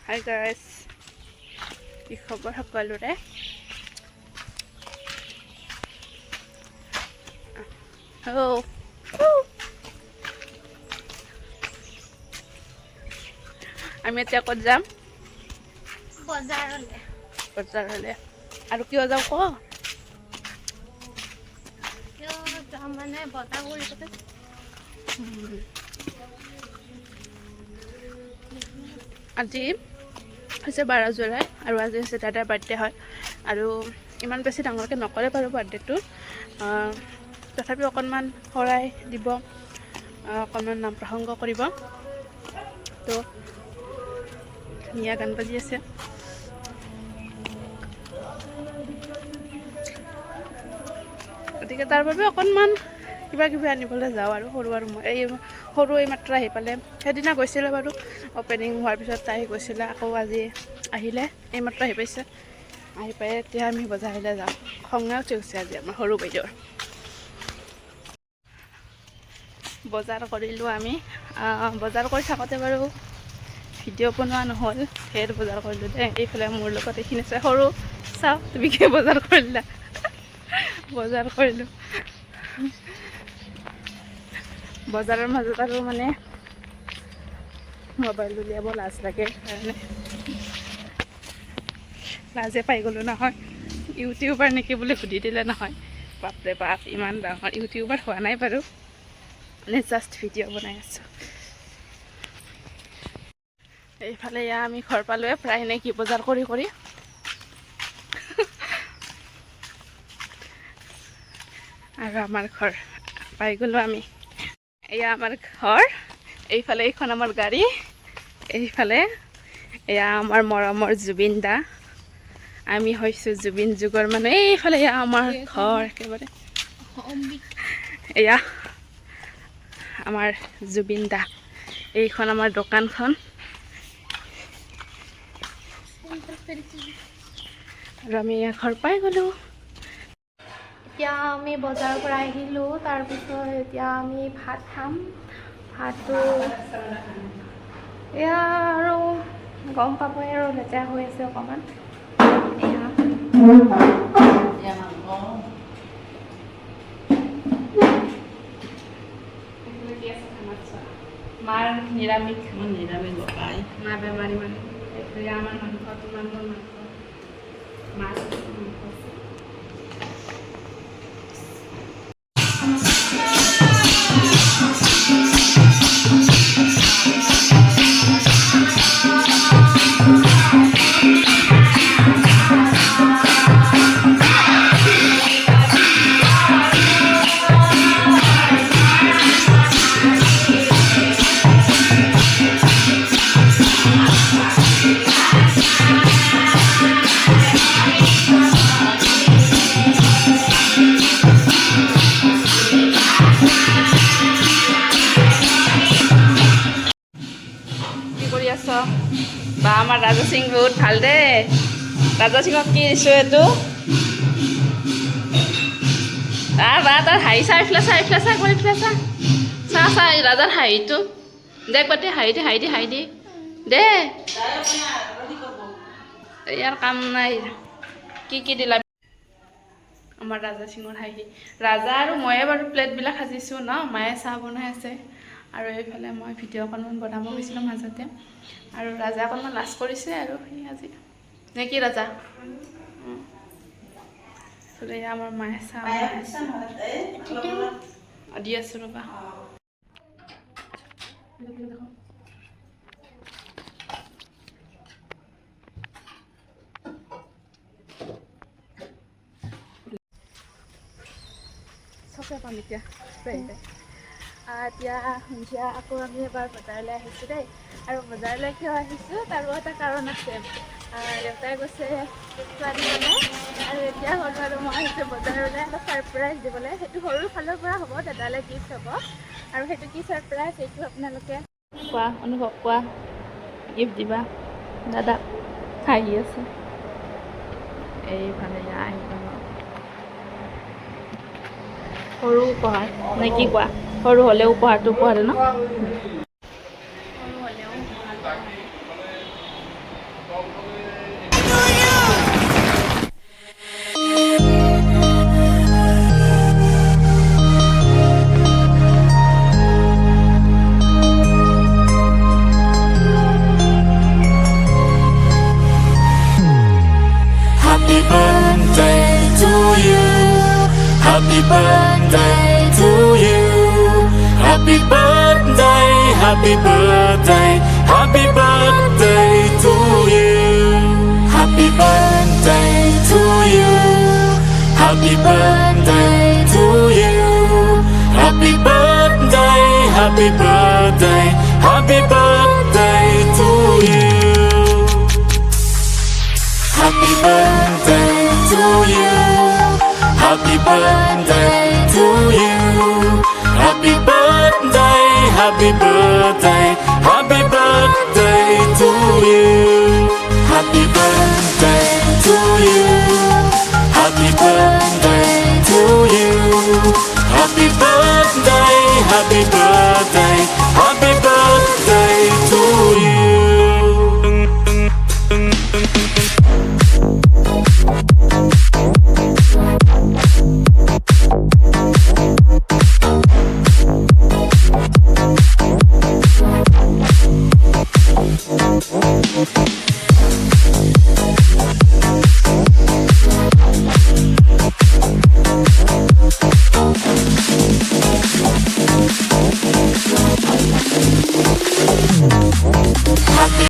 Hi guys, কি খবৰ সকলোৰে? আমি এতিয়া ক'ত যাম? বজাৰলৈ। আৰু কিয় যাওঁ ক? মানে বজাৰ কৰিবলৈ আজি হৈছে 12 জুলাই আৰু আজি হৈছে দাদাৰ বাৰ্থডে হয় আৰু ইমান বেছি ডাঙৰকৈ নকৰে বাৰু বাৰ্থডেটো তথাপিও অকণমান শৰাই দিব অকণমান নাম প্ৰসংগ কৰিব তো ধুনীয়া গান বাজি আছে গতিকে তাৰ বাবে অকণমান কিবা কিবি আনিবলৈ যাওঁ আৰু সৰু এই মাত্ৰ আহি পালে সেইদিনা গৈছিলে বাৰু অপেনিং হোৱাৰ পিছত তাই গৈছিলে আকৌ আজি আহিলে এই মাত্ৰ আহি পাইছে আহি পাই এতিয়া আমি বজাৰলৈ যাওঁ খঙে উঠি গৈছে আজি আমাৰ সৰু বাইদেউৰ বজাৰ কৰিলোঁ আমি বজাৰ কৰি থাকোঁতে বাৰু ভিডিঅ' বনোৱা নহ'ল ধেৰ বজাৰ কৰিলোঁ দেই এইফালে মোৰ লগত এইখিনি আছে সৰু চাওঁ তুমি কি বজাৰ কৰিলা বজাৰ কৰিলোঁ বজাৰৰ মাজত আৰু মানে মোবাইল উলিয়াব লাজ লাগে কাৰণে লাজে পাই গ'লোঁ নহয় ইউটিউবাৰ নেকি বুলি সুধি দিলে নহয় বাপৰে বাপ ইমান ডাঙৰ ইউটিউবাৰ হোৱা নাই বাৰু মানে জাষ্ট ভিডিঅ' বনাই আছোঁ এইফালে আমি ঘৰ পালোৱে প্ৰায় নে কি বজাৰ কৰি আৰু আমাৰ ঘৰ পাই গ'লোঁ আমি এয়া আমাৰ ঘৰ এইফালে এইখন আমাৰ গাড়ী এইফালে এয়া আমাৰ মৰমৰ জুবিন দা আমি হৈছোঁ জুবিন যুগৰ মানে এইফালে এয়া আমাৰ ঘৰ একেবাৰে এয়া আমাৰ জুবিন দা এইখন আমাৰ দোকানখন আৰু আমি এয়া ঘৰ পাই গ'লোঁ এতিয়া আমি বজাৰৰ পৰা আহিলোঁ তাৰপিছত এতিয়া আমি ভাত খাম ভাতটো এয়া আৰু গম পাবই আৰু লেতেৰা হৈ আছে অকণমান মাৰ নিৰামিষ বপাই মা বেমাৰী মানুহ আমাৰ মাংস তোমালোকৰ মাছ বা আমাৰ ৰাজা সিং বহুত ভাল দেই ৰাজা সিঙক কি দিছোঁ এইটো তাৰ হাঁহি চাই কৰি চা ৰাজাৰ হাঁহিটো দেখ পাতি হাঁহি দি দে ইয়াৰ কাম নাই কি দিলা আমাৰ ৰাজা সিঙৰ হাঁহি ৰাজা আৰু ময়ে বাৰু প্লেটবিলাক সাজিছোঁ ন মায়ে চাহ বনাই আছে আৰু এইফালে মই ভিডিঅ' অকণমান বনাব গৈছিলোঁ মাজতে আৰু ৰাজা অকণমান লাজ কৰিছে আৰু সি আজি নে কি ৰাজা আমাৰ মায়ে চাহ দি আছোঁ ৰ'বা চবে পাম এতিয়া এতিয়া সন্ধিয়া আকৌ আমি এবাৰ বজাৰলৈ আহিছোঁ দেই আৰু বজাৰলৈ কিয় আহিছোঁ তাৰো এটা কাৰণ আছে দেউতাই গৈছে ছোৱালী মানে আৰু এতিয়া হ'ল আৰু মই আহিছোঁ বজাৰলৈ এটা ছাৰপ্ৰাইজ দিবলৈ সেইটো সৰুৰ ফালৰ পৰা হ'ব দাদালৈ গিফ্ট হ'ব আৰু সেইটো কি ছাৰপ্ৰাইজ সেইটো আপোনালোকে কোৱা অনুভৱ কোৱা গিফ্ট দিবা দাদা হাঁহি আছে এইফালে আহি পাব সৰু উপহাৰ নে কি কোৱা সৰু হ'লেও উপহাৰটো ন সৰু হ'লেও Happy birthday to you. Happy birthday to you. Happy birthday, happy birthday, happy birthday to you. Happy birthday to you. Happy birthday to you. Happy birthday, happy birthday, happy birthday to you. Happy birthday to you. Happy birthday to you. Happy birthday, happy birthday, happy birthday to you. Happy birthday to you. Happy birthday to you. Happy birthday, happy birthday.